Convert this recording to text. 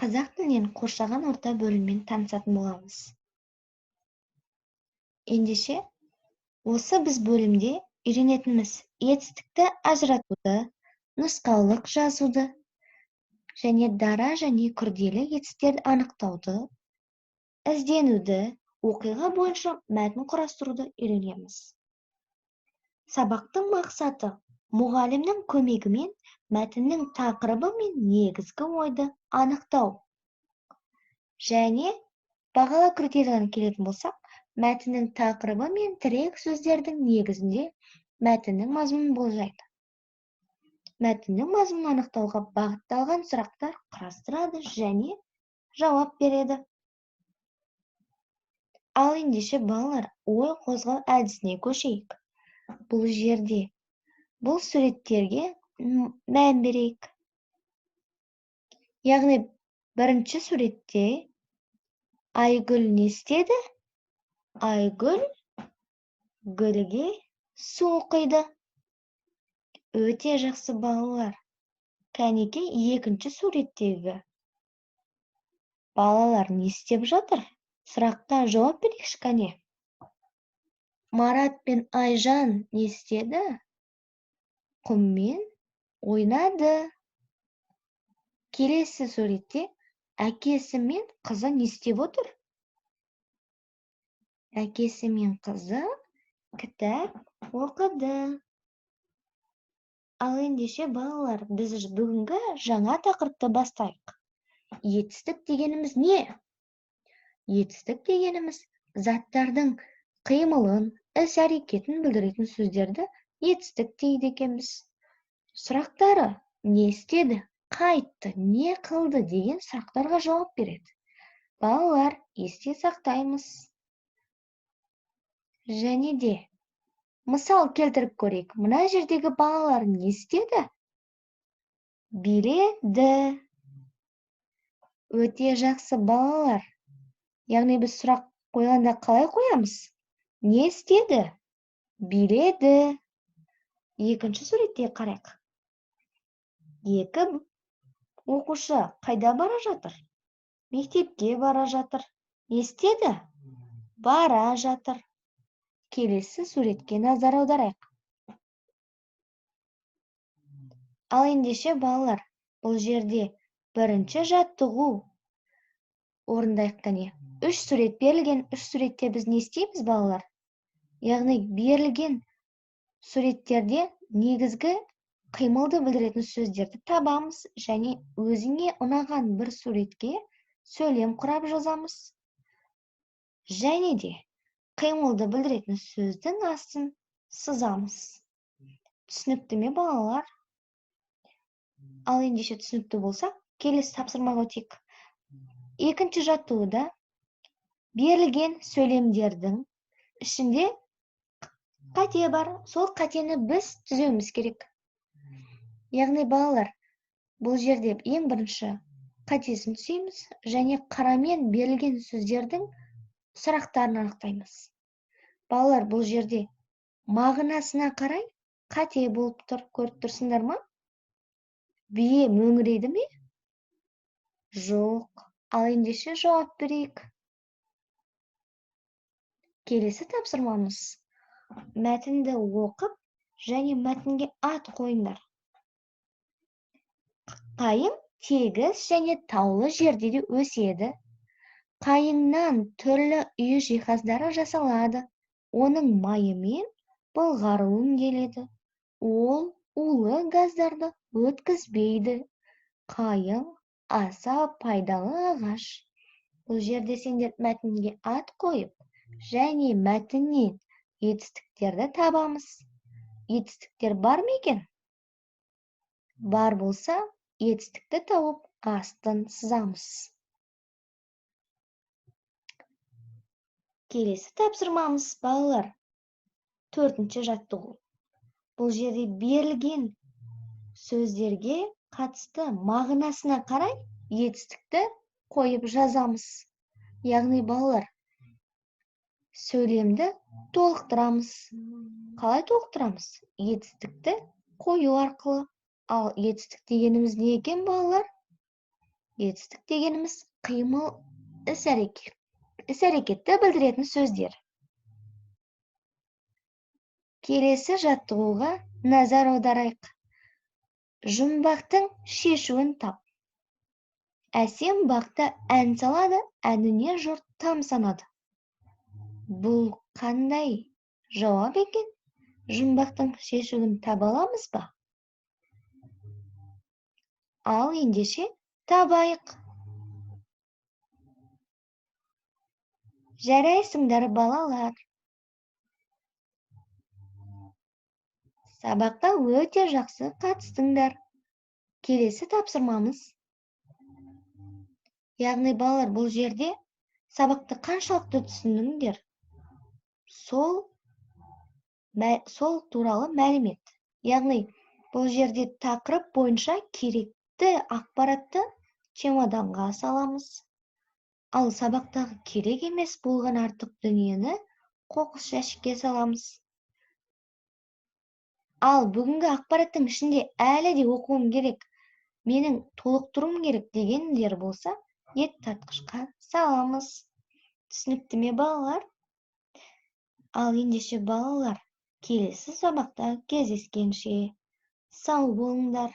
Қазақ тілінен қоршаған орта бөліммен танысатын боламыз. Ендеше, осы біз бөлімде үйренетініміз етістікті ажыратуды, нұсқаулық жазуды, және дара және күрделі етістіктерді анықтауды, ізденуді, оқиға бойынша мәтін құрастыруды үйренеміз. Сабақтың мақсаты мұғалімнің көмегімен мәтіннің тақырыбы мен негізгі ойды анықтау. Және бағала критерияларына келетін болсақ, мәтіннің тақырыбы мен тірек сөздердің негізінде мәтіннің мазмұнын болжайды. Мәтіннің мазмұнын анықтауға бағытталған сұрақтар құрастырады және жауап береді. Ал ендеше балалар, ой қозғау әдісіне көшейік. Бұл жерде бұл суреттерге мән берейік. Яғни бірінші суретте Айгүл не істеді? Айгүл гүлге су құйды. Өте жақсы балалар. Кәнеке екінші суреттегі балалар не істеп жатыр? Сұраққа жауап берейікші кәне. Марат пен Айжан не істеді? Құммен ойнады. Келесі суретте әкесі мен қызы не істеп отыр? Әкесі мен қызы кітап оқыды. Ал ендеше балалар, біз бүгінгі жаңа тақырыпты бастайық. Етістік дегеніміз не? Етістік дегеніміз заттардың қимылын, іс-әрекетін білдіретін сөздерді етістік дейді екенбіз. Сұрақтары не істеді, қайтты, не қылды деген сұрақтарға жауап береді. Балалар, есте сақтаймыз. Және де мысал келтіріп көрейік. Мына жердегі балалар не істеді? Биледі. Өте жақсы балалар. Яғни біз сұрақ қойғанда қалай қоямыз? Не істеді? Биледі. Екінші суретте қарайық. Екі оқушы қайда бара жатыр? Мектепке бара жатыр. Не істеді? Бара жатыр. Келесі суретке назар аударайық. Ал ендеше балалар, бұл жерде бірінші жаттығу орындайық кәне. Үш сурет берілген, үш суретте біз не істейміз балалар? Яғни берілген суреттерде негізгі қимылды білдіретін сөздерді табамыз және өзіңе ұнаған бір суретке сөйлем құрап жазамыз. Және де қимылды білдіретін сөздің астын сызамыз. Түсінікті ме балалар? Ал ендеше түсінікті болса, келесі тапсырмаға өтейік. Екінші жаттығуда берілген сөйлемдердің ішінде қате бар. Сол қатені біз түзеуіміз керек. Яғни балалар, бұл жерде ең бірінші қатесін түзейміз және қарамен берілген сөздердің сұрақтарын анықтаймыз. Балалар, бұл жерде мағынасына қарай қате болып тұр. Көріп тұрсыңдар ма? Бие мөңірейді ме? Жоқ. Ал ендеше жауап берейік. Келесі тапсырмамыз. Мәтінді оқып және мәтінге ат қойыңдар. Қайың тегіс және таулы жерде де өседі. Қайыңнан түрлі үй жиһаздары жасалады. Оның майымен былғары өңделеді. Ол улы газдарды өткізбейді. Қайың аса пайдалы ағаш. Бұл жерде сендер мәтінге ат қойып және мәтіннен етістіктерді табамыз. Етістіктер бар ма екен? Бар болса, етістікті тауып астын сызамыз. Келесі тапсырмамыз балалар. Төртінші жаттығу. Бұл жерде берілген сөздерге қатысты мағынасына қарай етістікті қойып жазамыз. Яғни балалар, сөйлемді толықтырамыз. Қалай толықтырамыз? Етістікті қою арқылы. Ал етістік дегеніміз не екен балалар? Жетістік дегеніміз қимыл, іс-әрекетті білдіретін сөздер. Келесі жаттығуға назар аударайық. Жұмбақтың шешуін тап. Әсем бақта ән салады, әніне жұрт тамсанады. Бұл қандай жауап екен? Жұмбақтың шешуін таба аламыз ба? Ал ендеше табайық. Жарайсыңдар балалар. Сабаққа өте жақсы қатыстыңдар. Келесі тапсырмамыз. Яғни балалар, бұл жерде сабақты қаншалықты түсіндіңдер? Сол туралы мәлімет. Яғни бұл жерде тақырып бойынша керекті ақпаратты чемоданға саламыз. Ал сабақтағы керек емес болған артық дүниені қоқыс жәшікке саламыз. Ал бүгінгі ақпараттың ішінде әлі де оқуым керек, менің толықтыруым керек дегендер болса, еттартқышқа саламыз. Түсінікті ме балалар? Ал ендеше балалар, келесі сабақта кездескенше сау болыңдар.